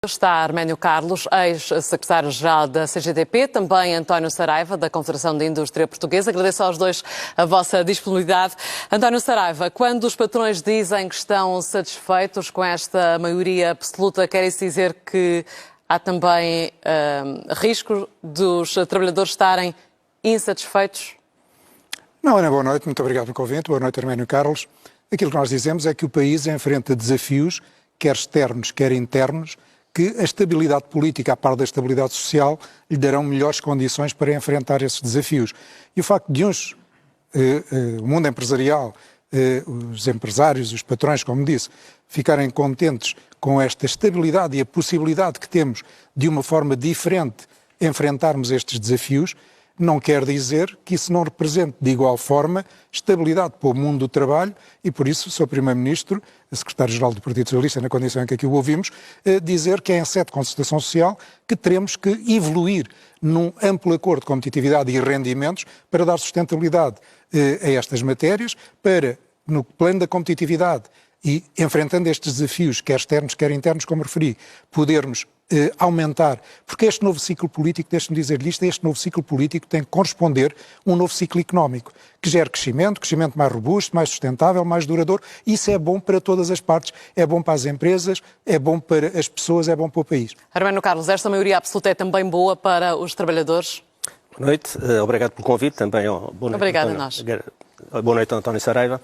Está Arménio Carlos, ex-secretário-geral da CGTP, também António Saraiva, da Confederação da Indústria Portuguesa. Agradeço aos dois a vossa disponibilidade. António Saraiva, quando os patrões dizem que estão satisfeitos com esta maioria absoluta, quer isso dizer que há também risco dos trabalhadores estarem insatisfeitos? Não, Ana, boa noite, muito obrigado pelo convite. Boa noite, Arménio Carlos. Aquilo que nós dizemos é que o país enfrenta desafios, quer externos, quer internos, que a estabilidade política, a par da estabilidade social, lhe darão melhores condições para enfrentar esses desafios. E o facto de o mundo empresarial, os empresários, os patrões, como disse, ficarem contentes com esta estabilidade e a possibilidade que temos de uma forma diferente enfrentarmos estes desafios, não quer dizer que isso não represente de igual forma estabilidade para o mundo do trabalho e por isso o Sr. Primeiro-Ministro, a Secretário-Geral do Partido Socialista, na condição em que aqui o ouvimos, dizer que é em sede de concertação social que teremos que evoluir num amplo acordo de competitividade e rendimentos para dar sustentabilidade a estas matérias, para, no plano da competitividade e enfrentando estes desafios, quer externos, quer internos, como referi, podermos aumentar, porque este novo ciclo político, deixe-me dizer-lhe isto, este novo ciclo político tem que corresponder a um novo ciclo económico, que gere crescimento mais robusto, mais sustentável, mais duradouro. Isso é bom para todas as partes, é bom para as empresas, é bom para as pessoas, é bom para o país. Arménio Carlos, esta maioria absoluta é também boa para os trabalhadores? Boa noite, obrigado pelo convite também. Boa noite, obrigada António. A nós. Boa noite, António Saraiva.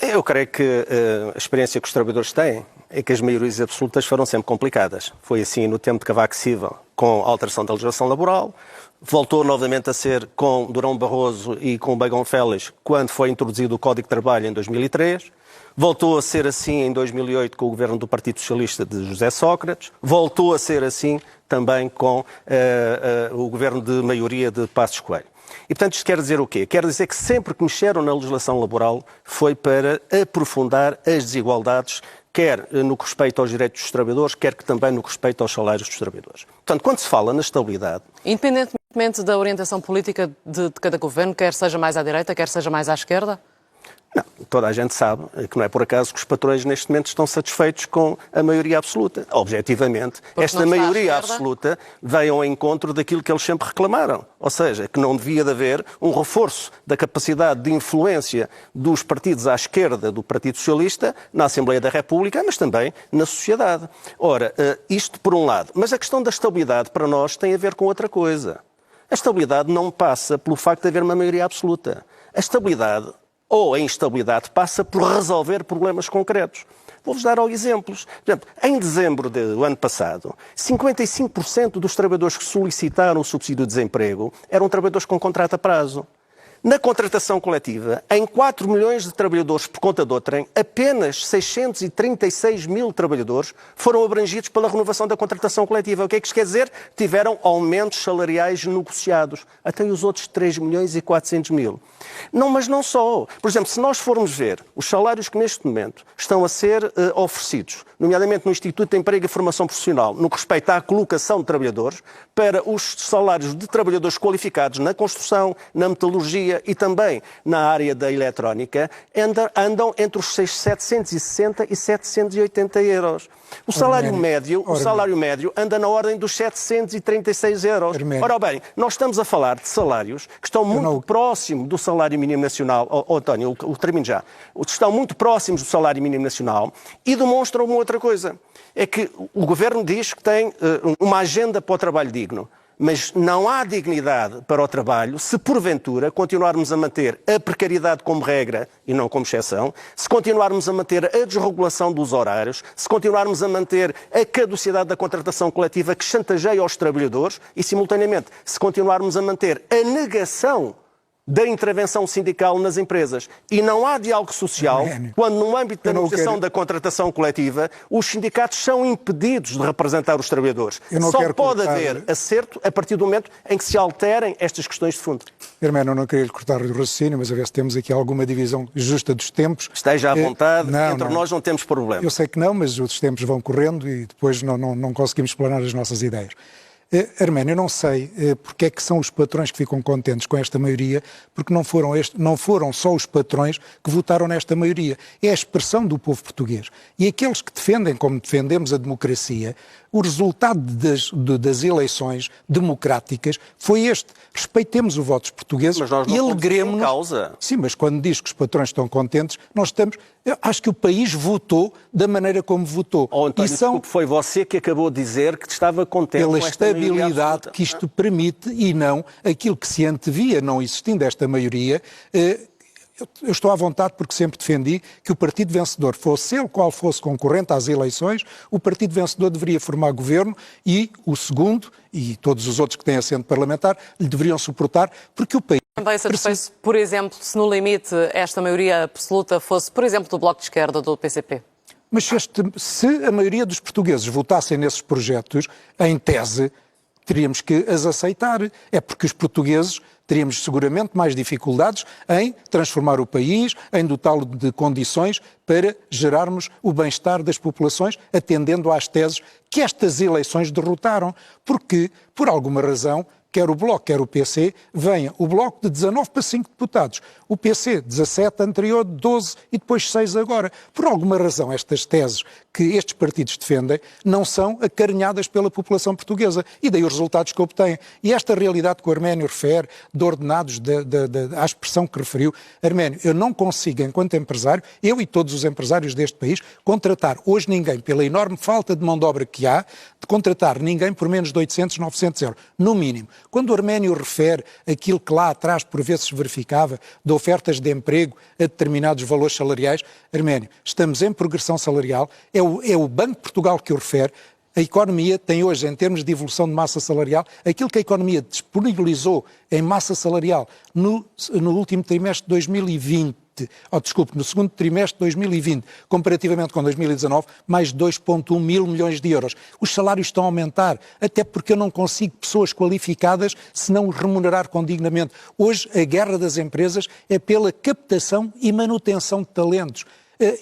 Eu creio que a experiência que os trabalhadores têm é que as maiorias absolutas foram sempre complicadas. Foi assim no tempo de Cavaco Silva, com a alteração da legislação laboral, voltou novamente a ser com Durão Barroso e com Bagão Félix, quando foi introduzido o Código de Trabalho em 2003, voltou a ser assim em 2008 com o governo do Partido Socialista de José Sócrates, voltou a ser assim também com o governo de maioria de Passos Coelho. E, portanto, isto quer dizer o quê? Quer dizer que sempre que mexeram na legislação laboral foi para aprofundar as desigualdades, quer no que respeita aos direitos dos trabalhadores, quer que também no que respeita aos salários dos trabalhadores. Portanto, quando se fala na estabilidade... Independentemente da orientação política de cada governo, quer seja mais à direita, quer seja mais à esquerda? Não, toda a gente sabe que não é por acaso que os patrões neste momento estão satisfeitos com a maioria absoluta. Objetivamente, esta maioria absoluta veio ao encontro daquilo que eles sempre reclamaram. Ou seja, que não devia de haver um reforço da capacidade de influência dos partidos à esquerda do Partido Socialista na Assembleia da República, mas também na sociedade. Ora, isto por um lado. Mas a questão da estabilidade para nós tem a ver com outra coisa. A estabilidade não passa pelo facto de haver uma maioria absoluta. A estabilidade ou a instabilidade passa por resolver problemas concretos. Vou-vos dar exemplos. Por exemplo, em dezembro do ano passado, 55% dos trabalhadores que solicitaram o subsídio de desemprego eram trabalhadores com contrato a prazo. Na contratação coletiva, em 4 milhões de trabalhadores por conta de outrem, apenas 636 mil trabalhadores foram abrangidos pela renovação da contratação coletiva. O que é que isto quer dizer? Tiveram aumentos salariais negociados. Até os outros 3 milhões e 400 mil. Não, mas não só. Por exemplo, se nós formos ver os salários que neste momento estão a ser oferecidos, nomeadamente no Instituto de Emprego e Formação Profissional, no que respeita à colocação de trabalhadores, para os salários de trabalhadores qualificados na construção, na metalurgia e também na área da eletrónica, andam entre os 760 e 780 euros. O salário médio anda na ordem dos 736 euros. Ora bem, nós estamos a falar de salários que estão muito próximos do salário mínimo nacional. António, eu termino já. Estão muito próximos do salário mínimo nacional e demonstram uma outra coisa. É que o Governo diz que tem uma agenda para o trabalho digno. Mas não há dignidade para o trabalho se, porventura, continuarmos a manter a precariedade como regra e não como exceção, se continuarmos a manter a desregulação dos horários, se continuarmos a manter a caducidade da contratação coletiva que chantageia os trabalhadores e, simultaneamente, se continuarmos a manter a negação da intervenção sindical nas empresas. E não há diálogo social quando, no âmbito da negociação da contratação coletiva, os sindicatos são impedidos de representar os trabalhadores. Só pode haver acerto a partir do momento em que se alterem estas questões de fundo. Hermano, eu não queria lhe cortar o raciocínio, mas a ver se temos aqui alguma divisão justa dos tempos. Esteja à vontade, entre nós não temos problema. Eu sei que não, mas os tempos vão correndo e depois não conseguimos explanar as nossas ideias. Arménio, eu não sei porque é que são os patrões que ficam contentes com esta maioria, porque não foram só os patrões que votaram nesta maioria. É a expressão do povo português. E aqueles que defendem, como defendemos a democracia, o resultado das eleições democráticas foi este. Respeitemos o voto dos portugueses e alegremos-nos. Causa. Sim, mas quando diz que os patrões estão contentes, nós estamos... Eu acho que o país votou da maneira como votou. António, desculpe, foi você que acabou de dizer que estava contente pela com esta estabilidade que isto permite e não aquilo que se antevia, não existindo esta maioria. Eu estou à vontade porque sempre defendi que o partido vencedor, fosse ele qual fosse concorrente às eleições, o partido vencedor deveria formar governo e o segundo, e todos os outros que têm assento parlamentar, lhe deveriam suportar, porque o país... Também satisfeito, por exemplo, se no limite esta maioria absoluta fosse, por exemplo, do Bloco de Esquerda ou do PCP? Mas se a maioria dos portugueses votassem nesses projetos, em tese, teríamos que as aceitar. É porque os portugueses teríamos seguramente mais dificuldades em transformar o país, em dotá-lo de condições para gerarmos o bem-estar das populações, atendendo às teses que estas eleições derrotaram. Porque, por alguma razão, quer o Bloco, quer o PC, venha o Bloco de 19 para 5 deputados, o PC 17 anterior, 12 e depois 6 agora. Por alguma razão, estas teses que estes partidos defendem não são acarinhadas pela população portuguesa e daí os resultados que obtêm. E esta realidade que o Arménio refere, de ordenados, à expressão que referiu, Arménio, eu não consigo, enquanto empresário, eu e todos os empresários deste país, contratar hoje ninguém, pela enorme falta de mão de obra que há, de contratar ninguém por menos de 800, 900 euros, no mínimo. Quando o Arménio refere aquilo que lá atrás por vezes se verificava, de ofertas de emprego a determinados valores salariais, Arménio, estamos em progressão salarial, é o Banco de Portugal que o refere. A economia tem hoje, em termos de evolução de massa salarial, aquilo que a economia disponibilizou em massa salarial no último trimestre de 2020, no segundo trimestre de 2020, comparativamente com 2019, mais de 2,1 mil milhões de euros. Os salários estão a aumentar, até porque eu não consigo pessoas qualificadas se não os remunerar condignamente. Hoje, a guerra das empresas é pela captação e manutenção de talentos.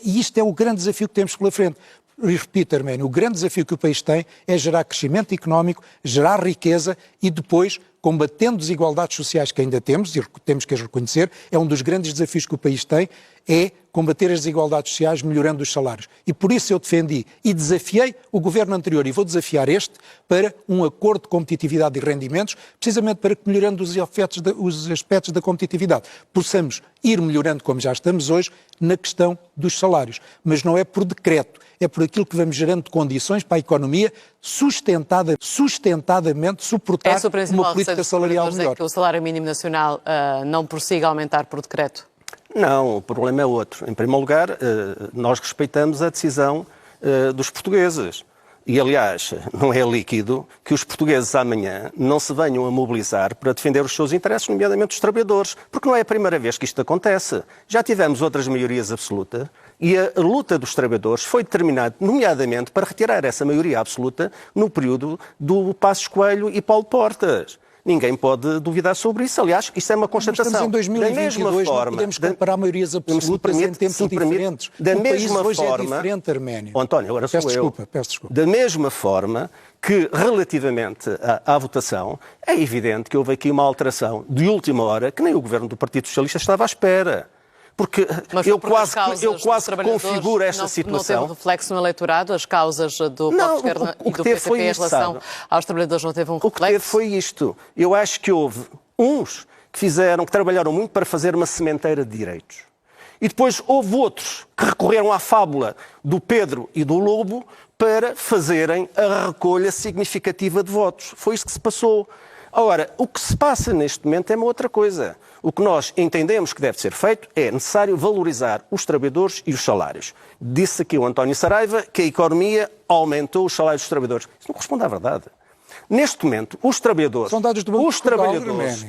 E isto é o grande desafio que temos pela frente. E repito, Arménio, o grande desafio que o país tem é gerar crescimento económico, gerar riqueza e depois, combatendo desigualdades sociais que ainda temos, e temos que as reconhecer, é um dos grandes desafios que o país tem, é combater as desigualdades sociais melhorando os salários. E por isso eu defendi e desafiei o governo anterior, e vou desafiar este, para um acordo de competitividade e rendimentos, precisamente para que, melhorando os aspectos da competitividade, possamos ir melhorando, como já estamos hoje, na questão dos salários. Mas não é por decreto, é por aquilo que vamos gerando de condições para a economia sustentadamente suportar uma política salarial melhor. É que o salário mínimo nacional não prossiga a aumentar por decreto? Não, o problema é outro. Em primeiro lugar, nós respeitamos a decisão dos portugueses. E, aliás, não é líquido que os portugueses amanhã não se venham a mobilizar para defender os seus interesses, nomeadamente os trabalhadores, porque não é a primeira vez que isto acontece. Já tivemos outras maiorias absolutas e a luta dos trabalhadores foi determinada, nomeadamente, para retirar essa maioria absoluta no período do Passos Coelho e Paulo Portas. Ninguém pode duvidar sobre isso. Aliás, isso é uma constatação. Estamos em 2022, não podemos comparar maiorias absolutas em tempos diferentes. Da mesma hoje forma, é diferente, Arménio. António, agora sou Peço desculpa. Da mesma forma que, relativamente à votação, é evidente que houve aqui uma alteração de última hora que nem o governo do Partido Socialista estava à espera. Porque eu quase configuro esta situação. Não teve reflexo no eleitorado? As causas do Bloco de Esquerda e do PCP em relação aos trabalhadores não teve um reflexo? O que teve foi isto. Eu acho que houve uns que trabalharam muito para fazer uma sementeira de direitos. E depois houve outros que recorreram à fábula do Pedro e do Lobo para fazerem a recolha significativa de votos. Foi isso que se passou. Ora, o que se passa neste momento é uma outra coisa. O que nós entendemos que deve ser feito é necessário valorizar os trabalhadores e os salários. Disse aqui o António Saraiva que a economia aumentou os salários dos trabalhadores. Isso não corresponde à verdade. Neste momento, os trabalhadores, são dados do Banco de Portugal,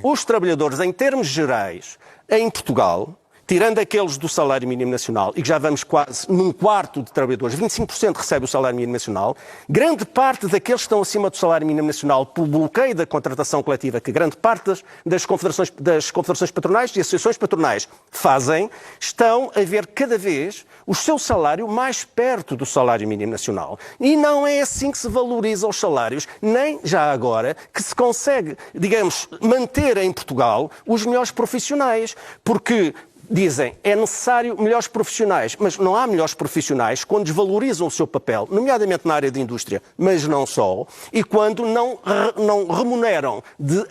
os trabalhadores, em termos gerais, em Portugal, tirando aqueles do salário mínimo nacional, e que já vamos quase num quarto de trabalhadores, 25% recebe o salário mínimo nacional, grande parte daqueles que estão acima do salário mínimo nacional, pelo bloqueio da contratação coletiva, que grande parte das confederações patronais e associações patronais fazem, estão a ver cada vez o seu salário mais perto do salário mínimo nacional. E não é assim que se valoriza os salários, nem já agora que se consegue, digamos, manter em Portugal os melhores profissionais, porque dizem, é necessário melhores profissionais, mas não há melhores profissionais quando desvalorizam o seu papel, nomeadamente na área de indústria, mas não só, e quando não remuneram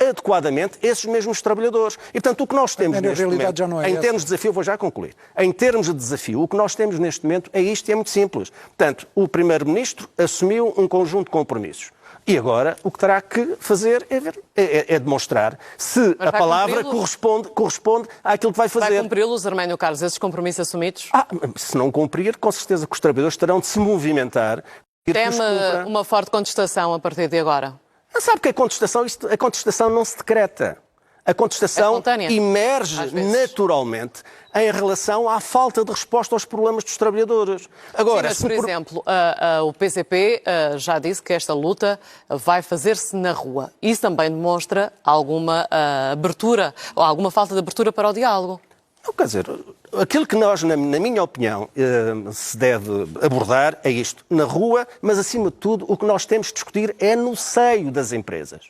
adequadamente esses mesmos trabalhadores. E, portanto, o que nós temos neste momento, em termos de desafio, vou já concluir, em termos de desafio, o que nós temos neste momento é isto e é muito simples. Portanto, o Primeiro-Ministro assumiu um conjunto de compromissos. E agora o que terá que fazer é demonstrar se a palavra corresponde àquilo que vai fazer. Vai cumpri-los, Arménio Carlos, esses compromissos assumidos? Se não cumprir, com certeza que os trabalhadores terão de se movimentar. Teme uma forte contestação a partir de agora? Não sabe que a contestação não se decreta. A contestação emerge naturalmente em relação à falta de resposta aos problemas dos trabalhadores. Agora, sim, mas, por exemplo, o PCP já disse que esta luta vai fazer-se na rua. Isso também demonstra alguma abertura, ou alguma falta de abertura para o diálogo. Não, quer dizer, aquilo que nós, na minha opinião, se deve abordar é isto, na rua, mas acima de tudo o que nós temos de discutir é no seio das empresas.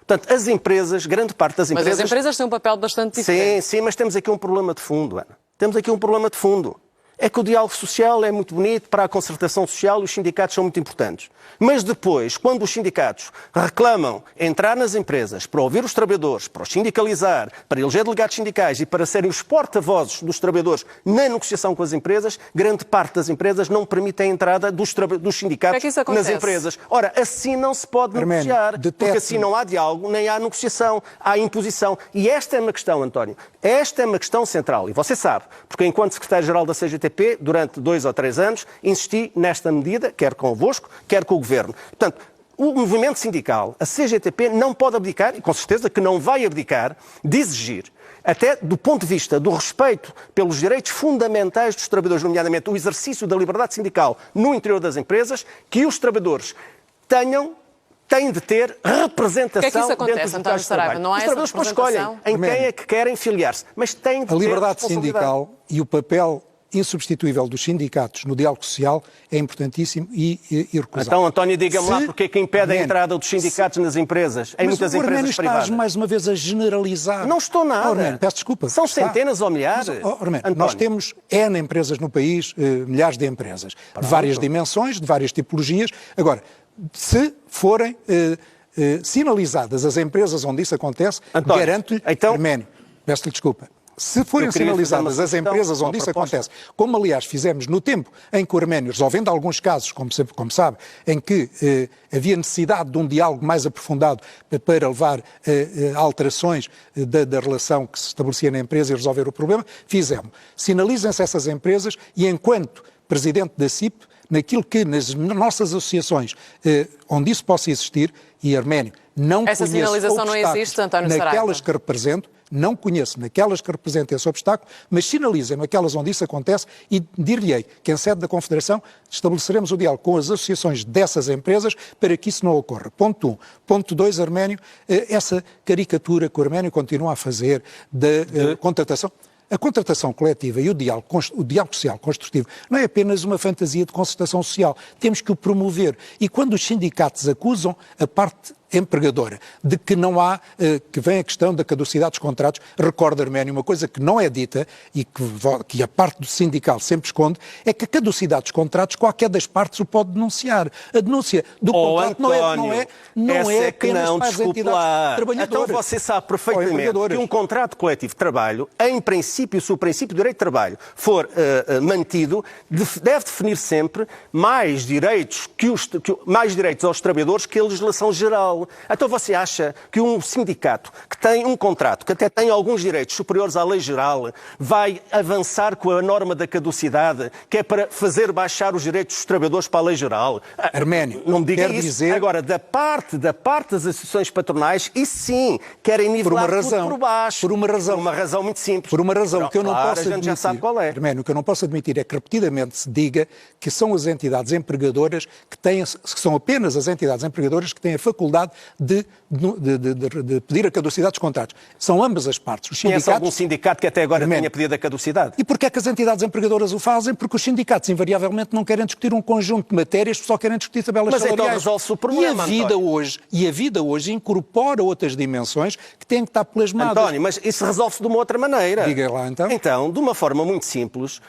Portanto, as empresas, grande parte das empresas... Mas as empresas têm um papel bastante diferente. Sim, mas temos aqui um problema de fundo, Ana. Temos aqui um problema de fundo. É que o diálogo social é muito bonito para a concertação social e os sindicatos são muito importantes. Mas depois, quando os sindicatos reclamam entrar nas empresas para ouvir os trabalhadores, para os sindicalizar, para eleger delegados sindicais e para serem os porta-vozes dos trabalhadores na negociação com as empresas, grande parte das empresas não permite a entrada dos sindicatos nas empresas. Ora, assim não se pode negociar, porque assim não há diálogo, nem há negociação, há imposição. E esta é uma questão, António, esta é uma questão central. E você sabe, porque enquanto secretário-geral da CGTP, durante 2 ou 3 anos, insisti nesta medida, quer convosco, quer com o Governo. Portanto, o movimento sindical, a CGTP, não pode abdicar, e com certeza que não vai abdicar, de exigir, até do ponto de vista do respeito pelos direitos fundamentais dos trabalhadores, nomeadamente o exercício da liberdade sindical no interior das empresas, que os trabalhadores têm de ter representação. O que é que isso acontece, dentro António Saraiva? Não há os trabalhadores depois escolhem em quem é que querem filiar-se, mas têm de ter a liberdade sindical e o papel insubstituível dos sindicatos no diálogo social é importantíssimo e irrecusável. Então, António, diga-me lá porque é que impede a entrada dos sindicatos nas empresas, em muitas empresas privadas. Estás mais uma vez a generalizar. Não estou nada. Arménio, peço desculpa. São centenas ou milhares. Arménio, nós temos N empresas no país, milhares de empresas, de várias dimensões, de várias tipologias. Agora, se forem sinalizadas as empresas onde isso acontece, garanto-lhe, Arménio, peço-lhe desculpa, se forem sinalizadas as empresas onde isso acontece, como aliás fizemos no tempo em que o Arménio, resolvendo alguns casos, como sabe, em que havia necessidade de um diálogo mais aprofundado para levar a alterações da relação que se estabelecia na empresa e resolver o problema, fizemos. Sinalizem-se essas empresas e enquanto Presidente da CIP, naquilo que nas nossas associações, onde isso possa existir, e Arménio, não essa conheço sinalização não existe, António Saraiva. Naquelas que represento, não conheço naquelas que representam esse obstáculo, mas sinalizem-me aquelas onde isso acontece e dir-lhe-ei que em sede da Confederação estabeleceremos o diálogo com as associações dessas empresas para que isso não ocorra. Ponto 1. Ponto 2, Arménio, essa caricatura que o Arménio continua a fazer da contratação. A contratação coletiva e o diálogo social construtivo não é apenas uma fantasia de concertação social. Temos que o promover. E quando os sindicatos acusam a parte empregadora de que não há, que vem a questão da caducidade dos contratos, recorda, Arménio, uma coisa que não é dita e que a parte do sindical sempre esconde, é que a caducidade dos contratos qualquer das partes o pode denunciar. A denúncia do contrato António, não é apenas não, para as entidades trabalhadoras. Então você sabe perfeitamente que um contrato coletivo de trabalho, em princípio, se o princípio do direito de trabalho for mantido, deve definir sempre mais direitos aos trabalhadores que a legislação geral. laboral. Então você acha que um sindicato que tem um contrato, que até tem alguns direitos superiores à lei geral, vai avançar com a norma da caducidade, que é para fazer baixar os direitos dos trabalhadores para a lei geral? Arménio, não me diga quer isso. dizer... Agora, da parte das associações patronais, e sim, querem nivelar tudo por baixo. Por uma razão. Por uma razão muito simples. Por uma razão que eu não claro, posso admitir. A gente já sabe qual é. Arménio, o que eu não posso admitir é que repetidamente se diga que são as entidades empregadoras que são apenas as entidades empregadoras que têm a faculdade de pedir a caducidade dos contratos. São ambas as partes. Os sindicatos... Conhece algum sindicato que até agora tenha pedido a caducidade? E porquê é que as entidades empregadoras o fazem? Porque os sindicatos invariavelmente não querem discutir um conjunto de matérias, só querem discutir tabelas salariais. Mas então resolve-se o problema, e a vida hoje incorpora outras dimensões que têm que estar plasmadas. António, mas isso resolve-se de uma outra maneira. Diga lá então. Então, de uma forma muito simples,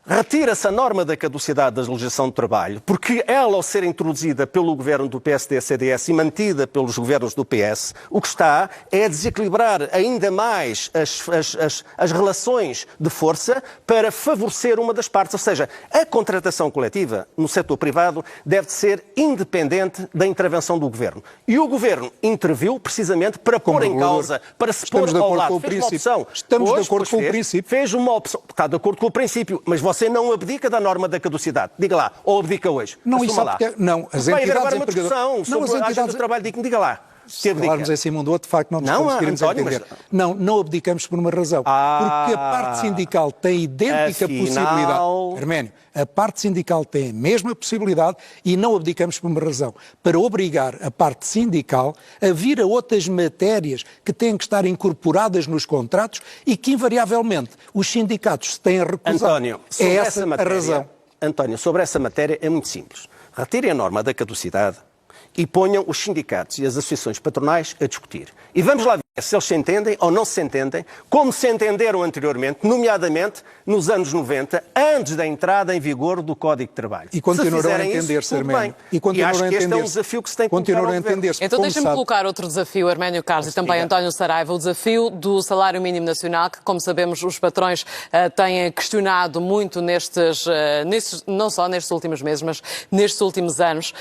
retira-se a norma da caducidade da legislação do trabalho, porque ela, ao ser introduzida pelo governo do PSD-CDS e mantida pelos governos do PS, o que está é a desequilibrar ainda mais as relações de força para favorecer uma das partes. Ou seja, a contratação coletiva no setor privado deve ser independente da intervenção do governo. E o governo interviu precisamente para pôr em causa, para se pôr ao lado. Fez uma opção. Estamos de acordo com o princípio. Fez uma opção. Está de acordo com o princípio, mas você não abdica da norma da caducidade. Diga lá, ou abdica hoje? Não, isso lá. Não, as vai entidades haver agora uma discussão sobre a agenda do trabalho. Diga lá. Se falarmos em cima um do outro, de facto, não nos conseguiremos entender. Não abdicamos por uma razão. Porque a parte sindical tem idêntica possibilidade. Arménio, a parte sindical tem a mesma possibilidade e não abdicamos por uma razão. Para obrigar a parte sindical a vir a outras matérias que têm que estar incorporadas nos contratos e que, invariavelmente, os sindicatos se têm a recusar. António, é essa a razão. António, sobre essa matéria é muito simples. Retirem a norma da caducidade e ponham os sindicatos e as associações patronais a discutir. E vamos lá ver se eles se entendem ou não se entendem, como se entenderam anteriormente, nomeadamente nos anos 90, antes da entrada em vigor do Código de Trabalho. E continuarão a entender-se, Arménio. E acho que este é um desafio que se tem que colocar ao governo. Então deixa-me colocar outro desafio, Arménio Carlos e também António Saraiva, o desafio do salário mínimo nacional, que, como sabemos, os patrões têm questionado muito não só nestes últimos meses, mas nestes últimos anos.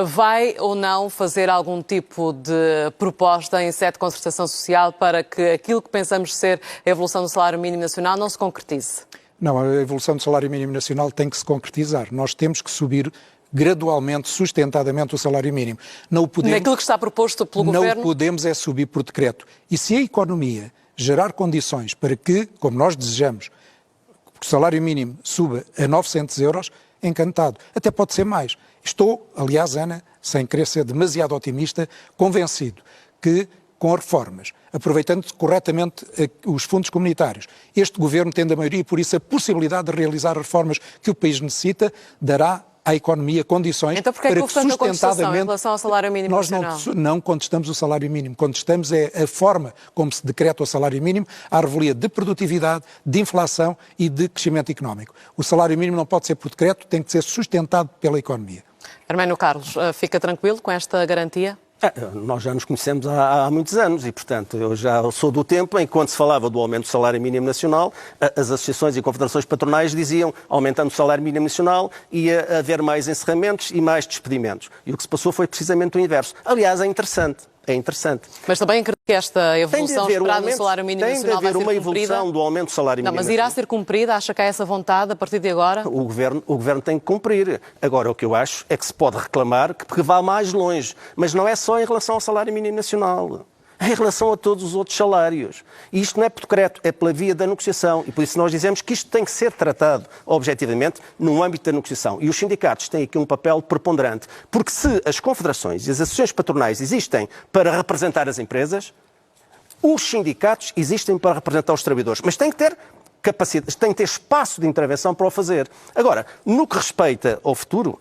Vai ou não fazer algum tipo de proposta em sede de concertação social para que aquilo que pensamos ser a evolução do salário mínimo nacional não se concretize? Não, a evolução do salário mínimo nacional tem que se concretizar. Nós temos que subir gradualmente, sustentadamente o salário mínimo. Não o podemos, naquilo que está proposto pelo Governo? Não o podemos é subir por decreto. E se a economia gerar condições para que, como nós desejamos, o salário mínimo suba a 900 euros, encantado. Até pode ser mais. Estou, aliás, Ana, sem querer ser demasiado otimista, convencido que com as reformas, aproveitando corretamente os fundos comunitários, este Governo, tendo a maioria e por isso a possibilidade de realizar as reformas que o país necessita, dará à economia condições então, para que sustentadamente... em relação ao salário mínimo nacional? Nós não contestamos o salário mínimo, contestamos é a forma como se decreta o salário mínimo à revelia de produtividade, de inflação e de crescimento económico. O salário mínimo não pode ser por decreto, tem que ser sustentado pela economia. Arménio Carlos, fica tranquilo com esta garantia? Nós já nos conhecemos há muitos anos e, portanto, eu já sou do tempo em que, quando se falava do aumento do salário mínimo nacional, as associações e confederações patronais diziam, aumentando o salário mínimo nacional, ia haver mais encerramentos e mais despedimentos. E o que se passou foi precisamente o inverso. Aliás, é interessante. Mas também acredito que esta evolução esperada do salário mínimo nacional vai ser cumprida? Tem de haver uma evolução do aumento do salário mínimo nacional. Mas irá ser cumprida? Acha que há essa vontade a partir de agora? O Governo tem que cumprir. Agora, o que eu acho é que se pode reclamar que vá mais longe. Mas não é só em relação ao salário mínimo nacional. Em relação a todos os outros salários. E isto não é por decreto, é pela via da negociação. E por isso nós dizemos que isto tem que ser tratado, objetivamente, no âmbito da negociação. E os sindicatos têm aqui um papel preponderante. Porque se as confederações e as associações patronais existem para representar as empresas, os sindicatos existem para representar os trabalhadores. Mas têm que ter capacidade, têm que ter espaço de intervenção para o fazer. Agora, no que respeita ao futuro,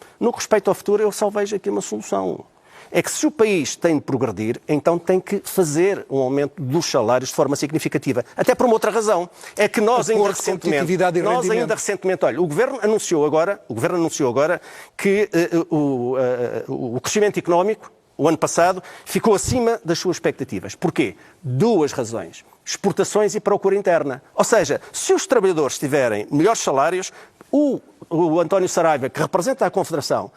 eu só vejo aqui uma solução. É que se o país tem de progredir, então tem que fazer um aumento dos salários de forma significativa. Até por uma outra razão. É que nós ainda recentemente, olha, o Governo anunciou agora que o crescimento económico, o ano passado, ficou acima das suas expectativas. Porquê? Duas razões. Exportações e procura interna. Ou seja, se os trabalhadores tiverem melhores salários, o António Saraiva, que representa a Confederação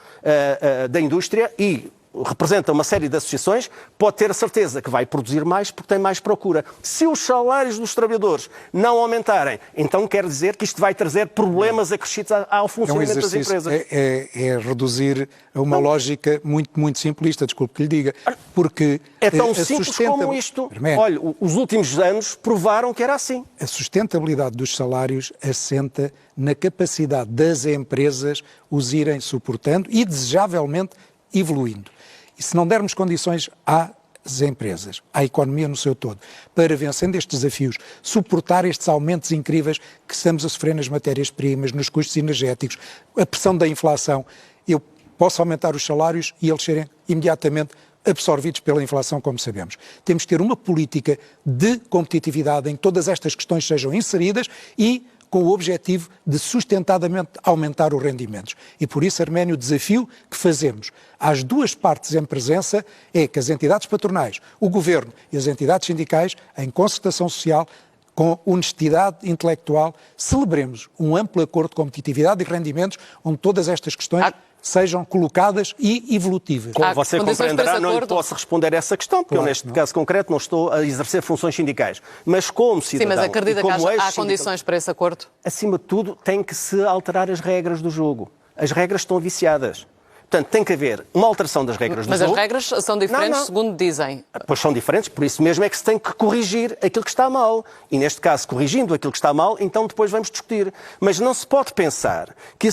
da Indústria e representa uma série de associações, pode ter a certeza que vai produzir mais porque tem mais procura. Se os salários dos trabalhadores não aumentarem, então quer dizer que isto vai trazer problemas acrescidos ao funcionamento das empresas. É reduzir a uma lógica muito, muito simplista, desculpe que lhe diga, porque é tão simples como isto. Olha, os últimos anos provaram que era assim. A sustentabilidade dos salários assenta na capacidade das empresas os irem suportando e, desejavelmente, evoluindo. E se não dermos condições às empresas, à economia no seu todo, para, vencendo estes desafios, suportar estes aumentos incríveis que estamos a sofrer nas matérias-primas, nos custos energéticos, a pressão da inflação, eu posso aumentar os salários e eles serem imediatamente absorvidos pela inflação, como sabemos. Temos que ter uma política de competitividade em que todas estas questões sejam inseridas e com o objetivo de sustentadamente aumentar os rendimentos. E por isso, Arménio, o desafio que fazemos às duas partes em presença é que as entidades patronais, o Governo e as entidades sindicais, em concertação social, com honestidade intelectual, celebremos um amplo acordo de competitividade e rendimentos onde todas estas questões sejam colocadas e evolutivas. Como você compreenderá, não lhe posso responder a essa questão, porque eu, neste caso concreto, não estou a exercer funções sindicais. Mas como cidadão... Sim, mas acredita que há condições para esse acordo? Acima de tudo, tem que se alterar as regras do jogo. As regras estão viciadas. Portanto, tem que haver uma alteração das regras do jogo. Mas as regras são diferentes, segundo dizem. Pois são diferentes, por isso mesmo é que se tem que corrigir aquilo que está mal. E, neste caso, corrigindo aquilo que está mal, então depois vamos discutir. Mas não se pode pensar que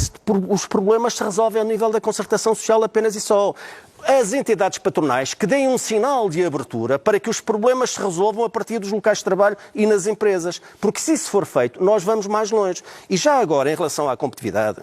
os problemas se resolvem ao nível da concertação social apenas e só. As entidades patronais que deem um sinal de abertura para que os problemas se resolvam a partir dos locais de trabalho e nas empresas. Porque se isso for feito, nós vamos mais longe. E já agora, em relação à competitividade,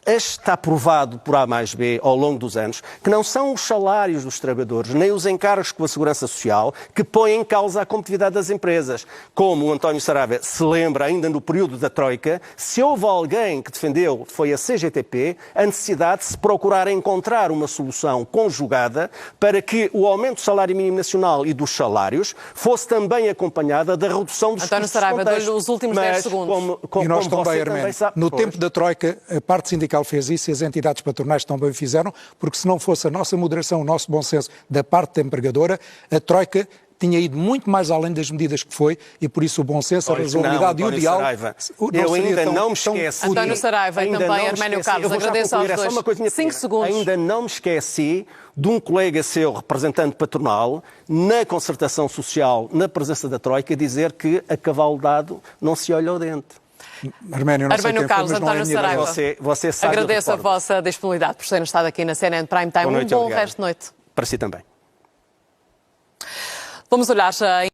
está provado por A mais B, ao longo dos anos, que não são os salários dos trabalhadores, nem os encargos com a Segurança Social, que põem em causa a competitividade das empresas. Como o António Saraiva se lembra, ainda no período da Troika, se houve alguém que defendeu, foi a CGTP, a necessidade de se procurar encontrar uma solução conjugada para que o aumento do salário mínimo nacional e dos salários fosse também acompanhada da redução dos António Saraiva, dou-lhe os últimos 10 segundos. E nós também, Arménio, no tempo da Troika, a parte sindical fez isso e as entidades patronais também fizeram, porque se não fosse a nossa moderação, o nosso bom senso da parte da empregadora, a Troika tinha ido muito mais além das medidas que foi e por isso o bom senso, a razoabilidade e o diálogo... Eu ainda não me esqueci... António Saraiva e também Arménio Carlos, agradeço aos dois. 5 segundos. Ainda não me esqueci de um colega seu, representante patronal, na concertação social, na presença da Troika, dizer que a cavalo dado não se olha ao dente. Arménio Carlos, António Saraiva, você sabe, agradeço a vossa disponibilidade por terem estado aqui na CNN Prime Time. Um bom resto de noite. Para si também. Vamos olhar já